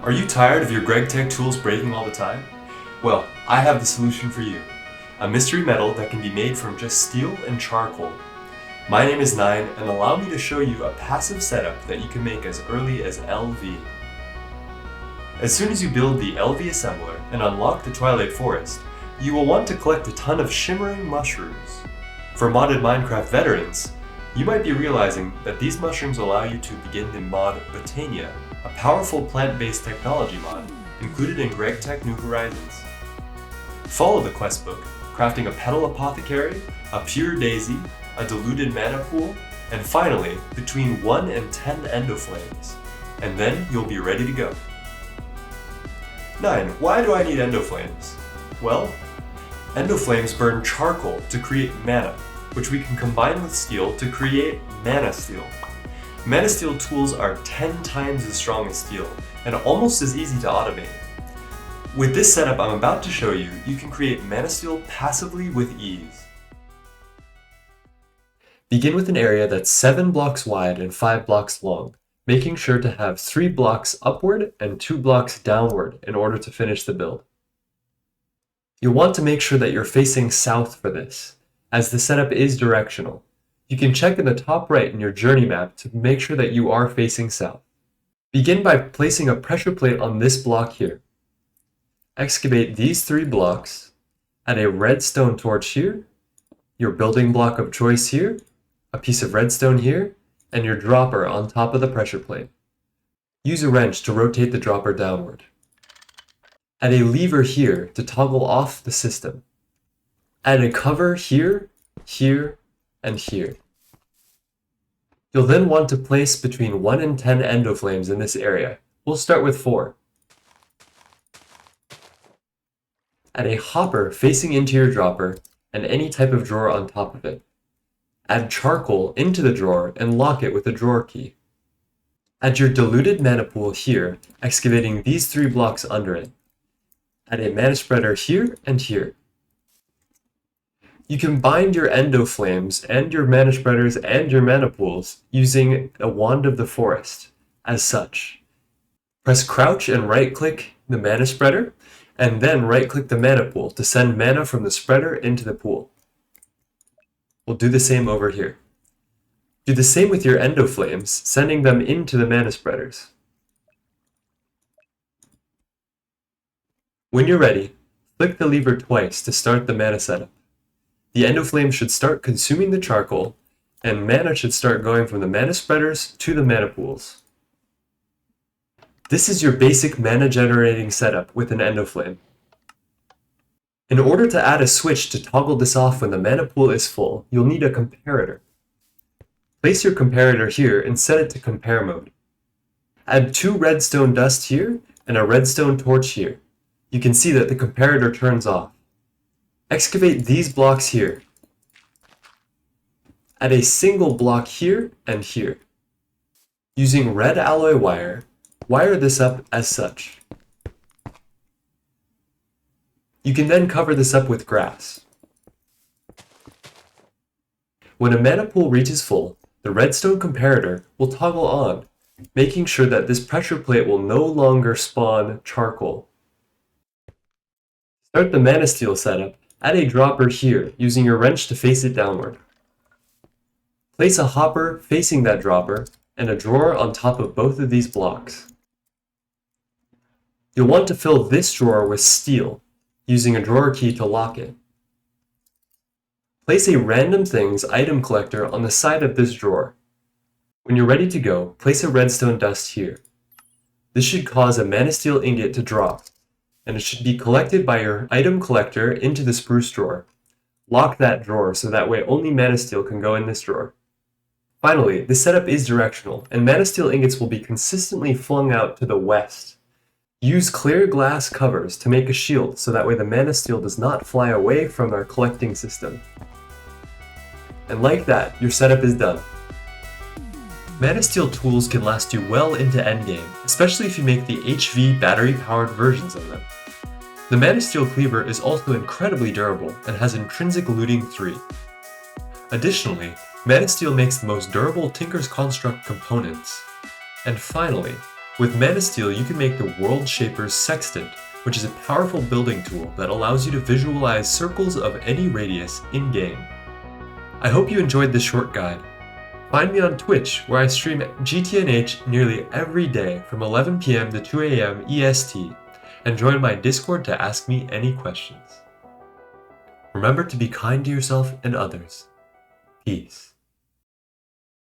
Are you tired of your Gregtech tools breaking all the time? Well, I have the solution for you. A mystery metal that can be made from just steel and charcoal. My name is Nine, and allow me to show you a passive setup that you can make as early as LV. As soon as you build the LV assembler and unlock the Twilight Forest, you will want to collect a ton of shimmering mushrooms. For modded Minecraft veterans, you might be realizing that these mushrooms allow you to begin the mod Botania, a powerful plant-based technology mod included in Gregtech New Horizons. Follow the quest book, crafting a petal apothecary, a pure daisy, a diluted mana pool, and finally, between 1 and 10 endoflames. And then you'll be ready to go. 9. Why do I need endoflames? Well, endoflames burn charcoal to create mana, which we can combine with steel to create mana steel. Mana steel tools are 10 times as strong as steel, and almost as easy to automate. With this setup I'm about to show you, you can create mana steel passively with ease. Begin with an area that's 7 blocks wide and 5 blocks long, making sure to have 3 blocks upward and 2 blocks downward in order to finish the build. You'll want to make sure that you're facing south for this, as the setup is directional. You can check in the top right in your journey map to make sure that you are facing south. Begin by placing a pressure plate on this block here. Excavate these 3 blocks, add a redstone torch here, your building block of choice here, a piece of redstone here, and your dropper on top of the pressure plate. Use a wrench to rotate the dropper downward. Add a lever here to toggle off the system. Add a cover here, here, and here. You'll then want to place between 1 and 10 endoflames in this area. We'll start with 4. Add a hopper facing into your dropper and any type of drawer on top of it. Add charcoal into the drawer and lock it with a drawer key. Add your diluted mana pool here, excavating these 3 blocks under it. Add a mana spreader here and here. You can bind your endoflames and your mana spreaders and your mana pools using a wand of the forest, as such. Press crouch and right-click the mana spreader, and then right-click the mana pool to send mana from the spreader into the pool. We'll do the same over here. Do the same with your endoflames, sending them into the mana spreaders. When you're ready, flick the lever twice to start the mana setup. The endoflame should start consuming the charcoal, and mana should start going from the mana spreaders to the mana pools. This is your basic mana generating setup with an endoflame. In order to add a switch to toggle this off when the mana pool is full, you'll need a comparator. Place your comparator here and set it to compare mode. Add 2 redstone dust here and a redstone torch here. You can see that the comparator turns off. Excavate these blocks here. Add a single block here and here. Using red alloy wire, wire this up as such. You can then cover this up with grass. When a mana pool reaches full, the redstone comparator will toggle on, making sure that this pressure plate will no longer spawn charcoal. Start the mana steel setup. Add a dropper here, using your wrench to face it downward. Place a hopper facing that dropper, and a drawer on top of both of these blocks. You'll want to fill this drawer with steel, using a drawer key to lock it. Place a random things item collector on the side of this drawer. When you're ready to go, place a redstone dust here. This should cause a mana steel ingot to drop, and it should be collected by your item collector into the spruce drawer. Lock that drawer so that way only mana steel can go in this drawer. Finally, this setup is directional, and mana steel ingots will be consistently flung out to the west. Use clear glass covers to make a shield so that way the mana steel does not fly away from our collecting system. And like that, your setup is done. Mana steel tools can last you well into endgame, especially if you make the HV battery-powered versions of them. The mana steel cleaver is also incredibly durable and has intrinsic looting 3. Additionally, mana steel makes the most durable Tinker's Construct components. And finally, With Mana Steel, you can make the World Shaper's Sextant, which is a powerful building tool that allows you to visualize circles of any radius in-game. I hope you enjoyed this short guide. Find me on Twitch, where I stream GTNH nearly every day from 11 PM to 2 AM EST, and join my Discord to ask me any questions. Remember to be kind to yourself and others. Peace.